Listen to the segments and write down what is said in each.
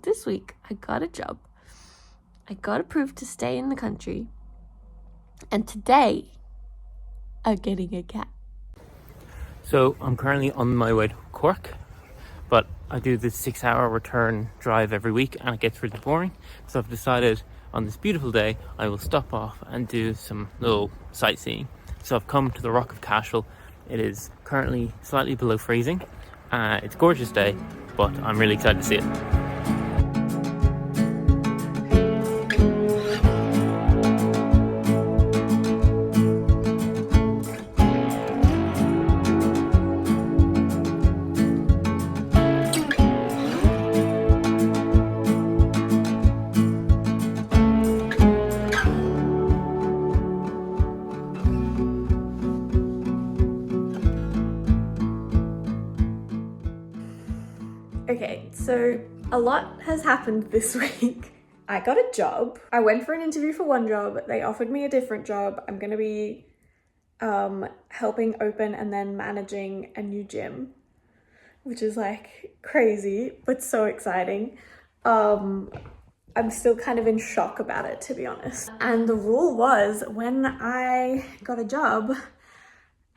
this week I got a job. I got approved to stay in the country. And today I'm getting a cat. So I'm currently on my way to Cork, but I do this 6-hour return drive every week and it gets really boring. So I've decided on this beautiful day I will stop off and do some little sightseeing. So I've come to the Rock of Cashel. It is currently slightly below freezing. It's a gorgeous day, but I'm really excited to see it. Okay, so a lot has happened this week. I got a job. I went for an interview for one job. They offered me a different job. I'm gonna be helping open and then managing a new gym, which is like crazy, but so exciting. I'm still kind of in shock about it, to be honest. And the rule was when I got a job,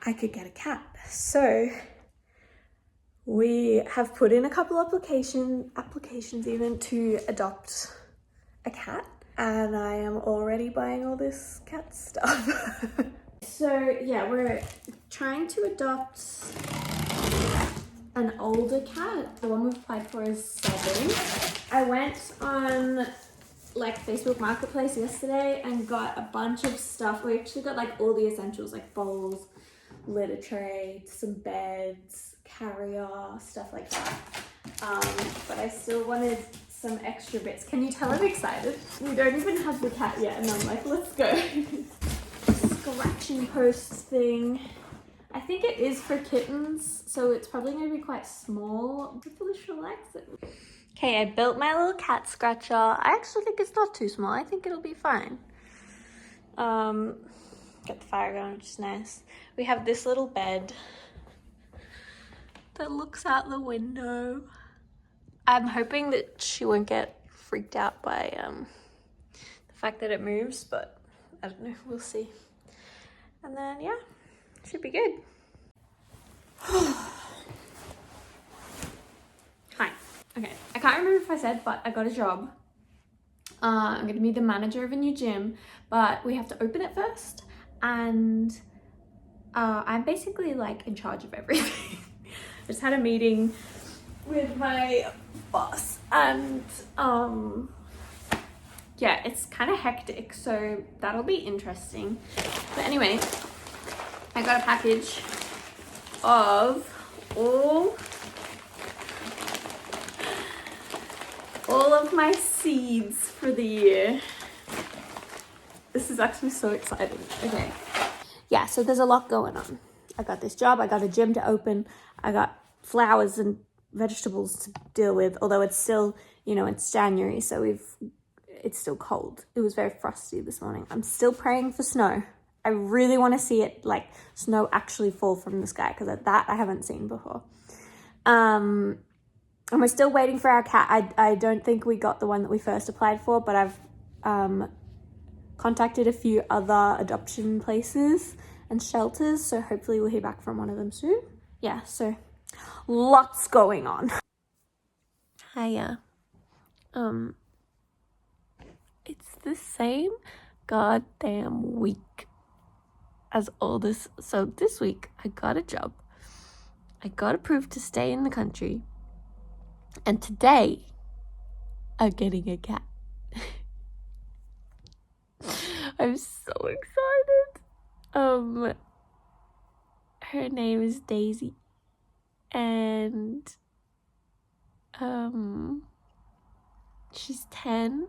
I could get a cat. So we have put in a couple applications even to adopt a cat, and I am already buying all this cat stuff. So yeah, we're trying to adopt an older cat. The one we've applied for is 7. I went on like Facebook Marketplace yesterday and got a bunch of stuff. We actually got like all the essentials, like bowls, litter tray, some beds, carrier, stuff like that. But I still wanted some extra bits. Can you tell I'm excited? We don't even have the cat yet, and I'm like, let's go. Scratching post thing. I think it is for kittens, so it's probably going to be quite small. Hopefully she'll like it. Okay, I built my little cat scratcher. I actually think it's not too small. I think it'll be fine. Got the fire going, which is nice. We have this little bed that looks out the window. I'm hoping that she won't get freaked out by the fact that it moves, but I don't know, we'll see. And then, yeah, should be good. Hi. Okay, I can't remember if I said, but I got a job. I'm going to be the manager of a new gym, but we have to open it first. And I'm basically like in charge of everything. I just had a meeting with my boss and yeah, it's kind of hectic, so that'll be interesting. But anyway, I got a package of all of my seeds for the year. This is actually so exciting. Okay. Yeah, so there's a lot going on. I got this job, I got a gym to open, I got flowers and vegetables to deal with, although it's still, it's January, so it's still cold. It was very frosty this morning. I'm still praying for snow. I really want to see it, like, snow actually fall from the sky, because that I haven't seen before. And we're still waiting for our cat. I don't think we got the one that we first applied for, but I've contacted a few other adoption places and shelters, so hopefully we'll hear back from one of them soon. Yeah, so lots going on. Hiya. It's the same goddamn week as all this. So this week I got a job. I got approved to stay in the country. And today I'm getting a cat. I'm so excited. Her name is Daisy. And she's 10.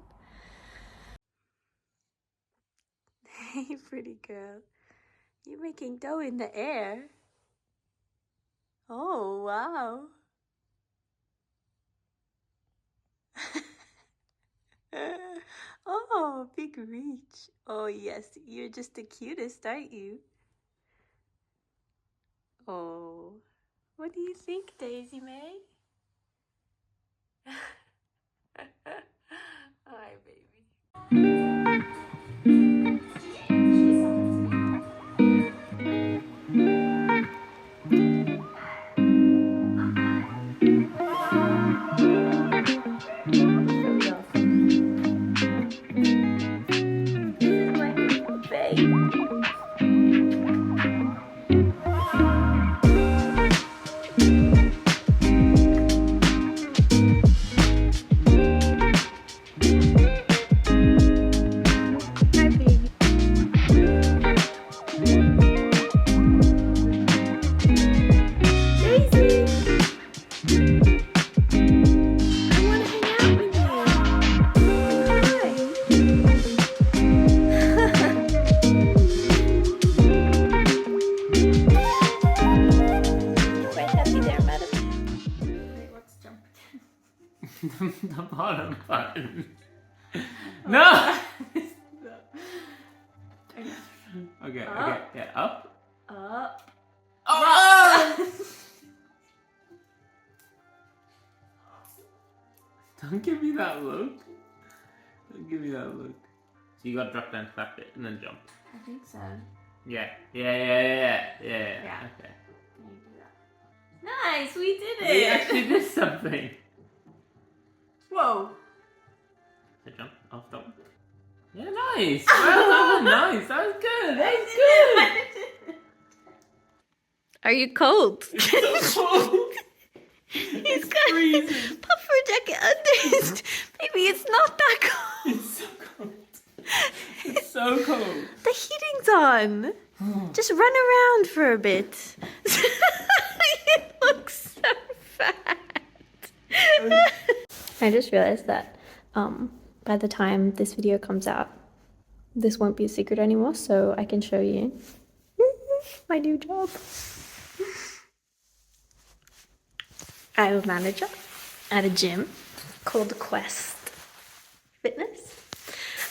Hey, pretty girl. You're making dough in the air. Oh, wow. Oh, big reach. Oh, yes, you're just the cutest, aren't you? Oh, what do you think, Daisy May? the button. No! Okay, okay, yeah, up. Up. Oh! Don't give me that look. Don't give me that look. So you gotta drop down to that bit and then jump. I think so. Yeah. Yeah. Okay. Can you do that? Nice, we did it! We actually did something. Whoa. So jump, I'll stop. Yeah, nice. Well done, nice. That was good. That was good. Are you cold? It's so cold. He's got freezing. puffer jacket under his. Maybe it's not that cold. It's so cold. It's so cold. The heating's on. Just run around for a bit. You look so fat. I just realized that by the time this video comes out, this won't be a secret anymore, so I can show you my new job. I'm a manager at a gym called Quest Fitness,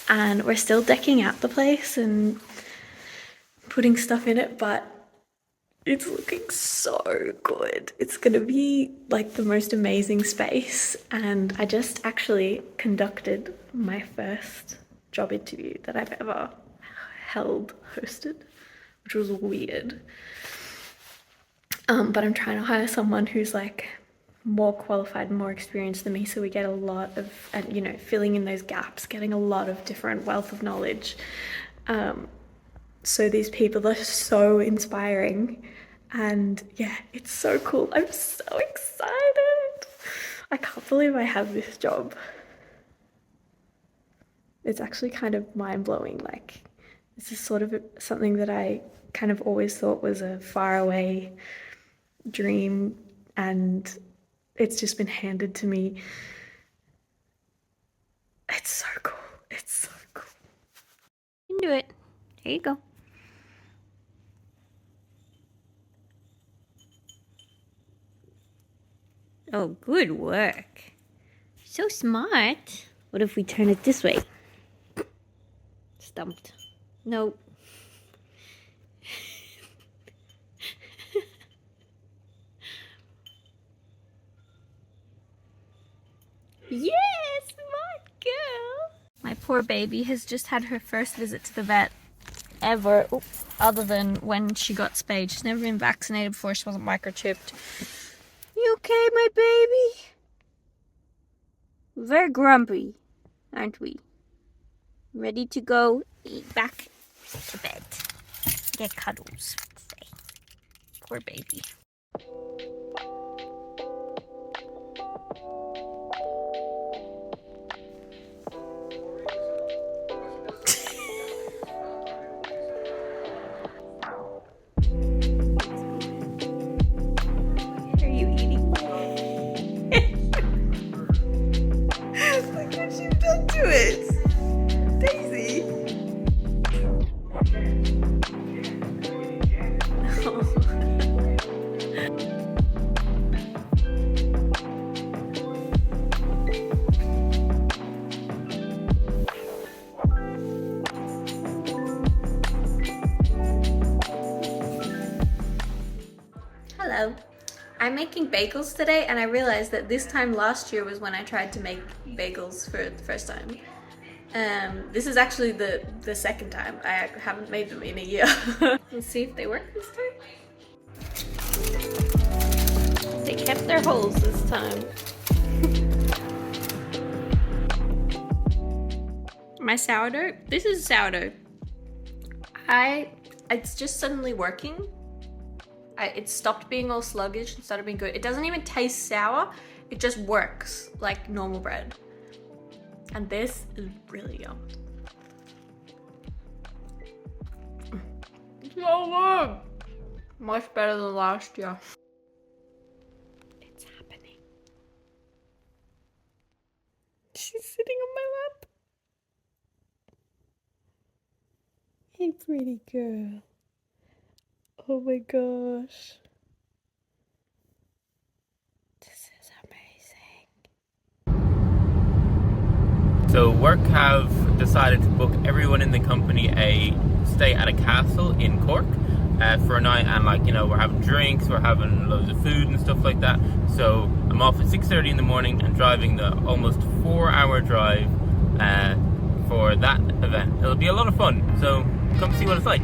and we're still decking out the place and putting stuff in it, but it's looking so good. It's gonna be like the most amazing space, and I just actually conducted my first job interview that I've ever hosted, which was weird. But I'm trying to hire someone who's like more qualified and more experienced than me, so we get a lot of, you know, filling in those gaps, getting a lot of different wealth of knowledge. So these people are so inspiring, and yeah, it's so cool. I'm so excited. I can't believe I have this job. It's actually kind of mind-blowing. Like, this is sort of something that I kind of always thought was a faraway dream, and it's just been handed to me. It's so cool. It's so cool. You can do it. Here you go. Oh, good work. So smart. What if we turn it this way? Stumped. Nope. Yes, smart girl. My poor baby has just had her first visit to the vet ever, other than when she got spayed. She's never been vaccinated before. She wasn't microchipped. You okay, my baby? Very grumpy, aren't we? Ready to go back to bed. Get cuddles. Poor baby. Are you eating? Look what you've done to it, Daisy. Hello. I'm making bagels today, and I realized that this time last year was when I tried to make bagels for the first time. This is actually the second time. I haven't made them in a year. Let's see if they work this time. They kept their holes this time. My sourdough, this is sourdough. It's just suddenly working. It stopped being all sluggish and started being good. It doesn't even taste sour. It just works like normal bread. And this is really yum. It's so good. Much better than last year. It's happening. She's sitting on my lap. Hey, pretty girl. Oh my gosh. This is amazing. So work have decided to book everyone in the company a stay at a castle in Cork for a night, and like, you know, we're having drinks, we're having loads of food and stuff like that. So I'm off at 6:30 in the morning and driving the almost 4-hour drive for that event. It'll be a lot of fun, so come see what it's like.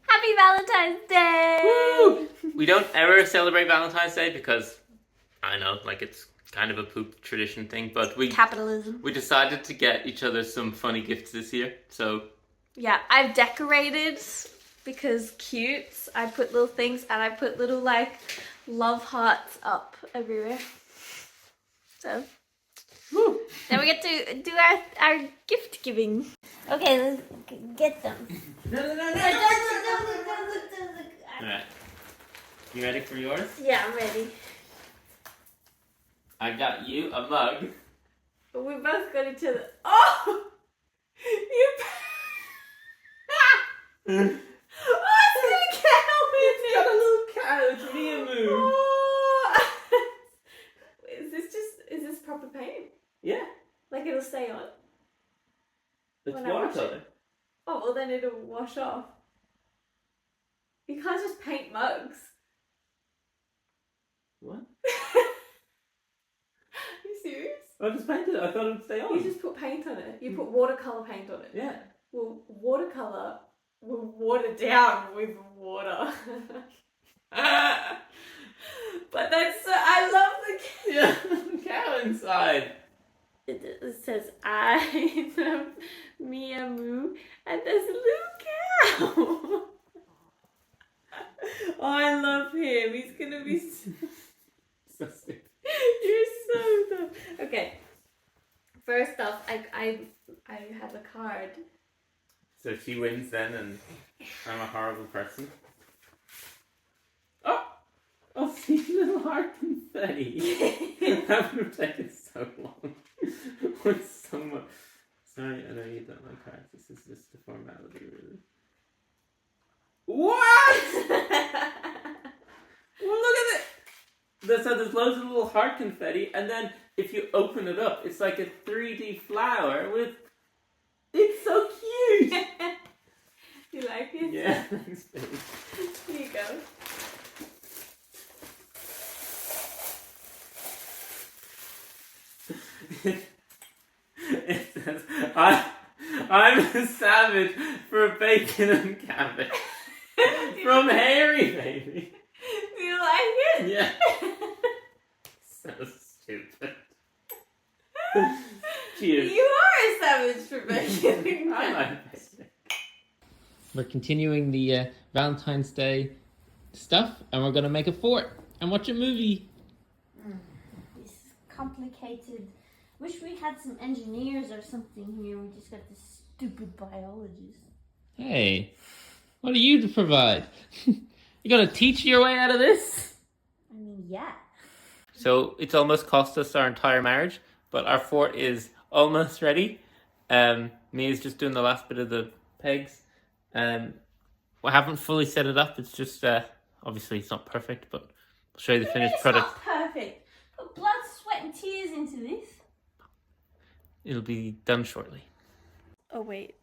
Happy Valentine's Day! Woo! We don't ever celebrate Valentine's Day because, I know, like, it's kind of a poop tradition thing, but Capitalism. we decided to get each other some funny gifts this year, so... Yeah, I've decorated because cute. I put little things and I put little, like, love hearts up everywhere. So, Woo! then we get to do our gift giving. Okay, let's get them. No. Don't look. Alright. You ready for yours? Yeah, I'm ready. I got you a mug. But we both got each other. Oh! You. Oh, it's got a cow in it. Got a little cow. It's Diarmuid. Oh. Is this proper paint? Yeah. Like it'll stay on? It's When I wash watercolor. Oh, well then it'll wash off. You can't just paint mugs. What? Are you serious? I just painted it. I thought it would stay on. You just put paint on it. You put watercolour paint on it. Yeah. Well, watercolour will water down with water. But that's I love the Yeah. Cow inside. It says I love Mia Moo and there's a little cow. Oh, I love him. He's gonna be So stupid. You're so dumb. Okay. First off, I have a card. So she wins then, and I'm a horrible person. Oh, see, little heart confetti. That would have taken so long. With so much. Sorry, I know you don't like cards. This is just a formality, really. What? Well, look at it. So there's loads of little heart confetti, and then if you open it up, it's like a 3D flower with. It's so cute. You like it? Yeah, thanks, babe. Here you go. It says, I'm a savage for bacon and cabbage. From Harry, baby. Do you like it? Yeah. So stupid. Cheers. You are a savage for bacon. I like bacon. We're continuing the Valentine's Day stuff, and we're gonna make a fort and watch a movie. This is complicated. Wish we had some engineers or something here. We just got this stupid biologist. Hey, what are you to provide? You gonna teach your way out of this? I mean, yeah. So it's almost cost us our entire marriage, but our fort is almost ready. Mia's just doing the last bit of the pegs. We haven't fully set it up. It's just obviously it's not perfect, but I'll show you the finished product. It's not perfect. Put blood, sweat, and tears into this. It'll be done shortly. Oh wait,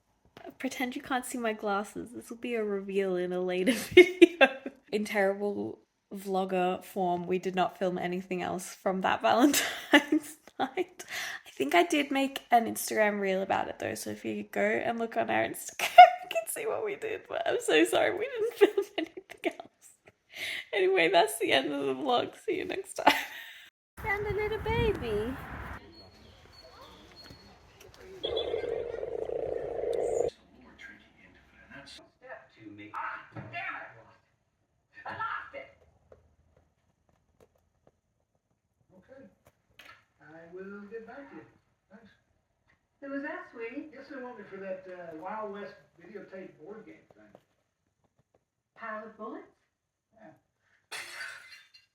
pretend you can't see my glasses. This will be a reveal in a later video. In terrible vlogger form, we did not film anything else from that Valentine's night. I think I did make an Instagram reel about it though, so if you go and look on our Instagram, you can see what we did, but I'm so sorry we didn't film anything else. Anyway, that's the end of the vlog. See you next time. Found a little baby. Good. I will get back to you. Thanks. Who was that, sweetie? Guess they want me for that Wild West videotape board game thing. Pilot Bullet?